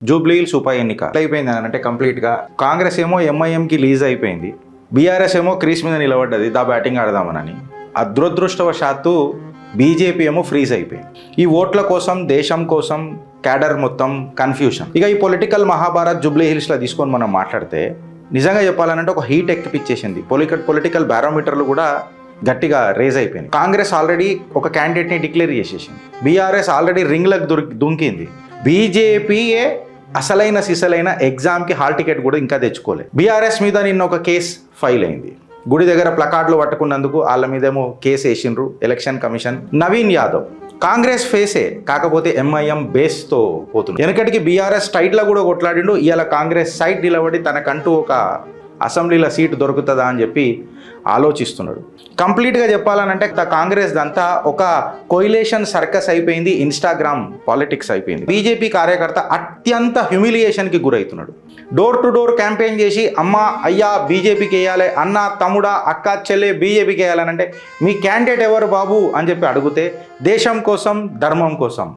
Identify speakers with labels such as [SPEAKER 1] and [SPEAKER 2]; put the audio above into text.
[SPEAKER 1] Jubilee hills ఉప ఎన్నిక అయిపోయింది అని అంటే కంప్లీట్గా కాంగ్రెస్ ఏమో ఎంఐఎంకి లీజ్ అయిపోయింది, బీఆర్ఎస్ ఏమో క్రీస్ మీద నిలబడ్డది దా బ్యాటింగ్ ఆడదామనని. అదృష్టవశాత్తు బీజేపీ ఏమో ఫ్రీజ్ అయిపోయింది. ఈ ఓట్ల కోసం, దేశం కోసం క్యాడర్ మొత్తం కన్ఫ్యూషన్. ఇక ఈ పొలిటికల్ మహాభారత్ జూబ్లీ హిల్స్లో తీసుకొని మనం మాట్లాడితే నిజంగా చెప్పాలంటే ఒక హీట్ ఎక్కిపిచ్చేసింది. పొలిటికల్ బ్యారోమీటర్లు కూడా గట్టిగా రేజ్ అయిపోయింది. కాంగ్రెస్ ఆల్రెడీ ఒక క్యాండిడేట్ని డిక్లేర్ చేసేసింది, బీఆర్ఎస్ ఆల్రెడీ రింగ్లకు దుంకింది, బీజేపీయే అసలైన సిసలైన ఎగ్జామ్కి హాల్ టికెట్ కూడా ఇంకా తెచ్చుకోలేదు. బీఆర్ఎస్ మీద నిన్న ఒక కేసు ఫైల్ అయింది, గుడి దగ్గర ప్లకార్డులు పట్టుకున్నందుకు వాళ్ళ మీదేమో కేసు వేసిండ్రు ఎలక్షన్ కమిషన్. నవీన్ యాదవ్ కాంగ్రెస్ ఫేసే, కాకపోతే ఎంఐఎం బేస్తో పోతుంది. వెనకటికి బీఆర్ఎస్ టైట్లో కూడా కొట్లాడిండు, ఇవాళ కాంగ్రెస్ సైడ్ నిలబడి తనకంటూ ఒక అసెంబ్లీలో సీటు దొరుకుతుందా అని చెప్పి ఆలోచిస్తున్నాడు. కంప్లీట్గా చెప్పాలనంటే కాంగ్రెస్ దంతా ఒక కొయిలేషన్ సర్కస్ అయిపోయింది, ఇన్స్టాగ్రామ్ పాలిటిక్స్ అయిపోయింది. బీజేపీ కార్యకర్త అత్యంత హ్యూమిలియేషన్కి గురవుతున్నాడు. డోర్ టు డోర్ క్యాంపెయిన్ చేసి అమ్మ అయ్యా బీజేపీకి వేయాలి, అన్న తమ్ముడా అక్క చెల్లె బీజేపీకి వేయాలనంటే మీ క్యాండిడేట్ ఎవరు బాబు అని చెప్పి అడిగితే దేశం కోసం ధర్మం కోసం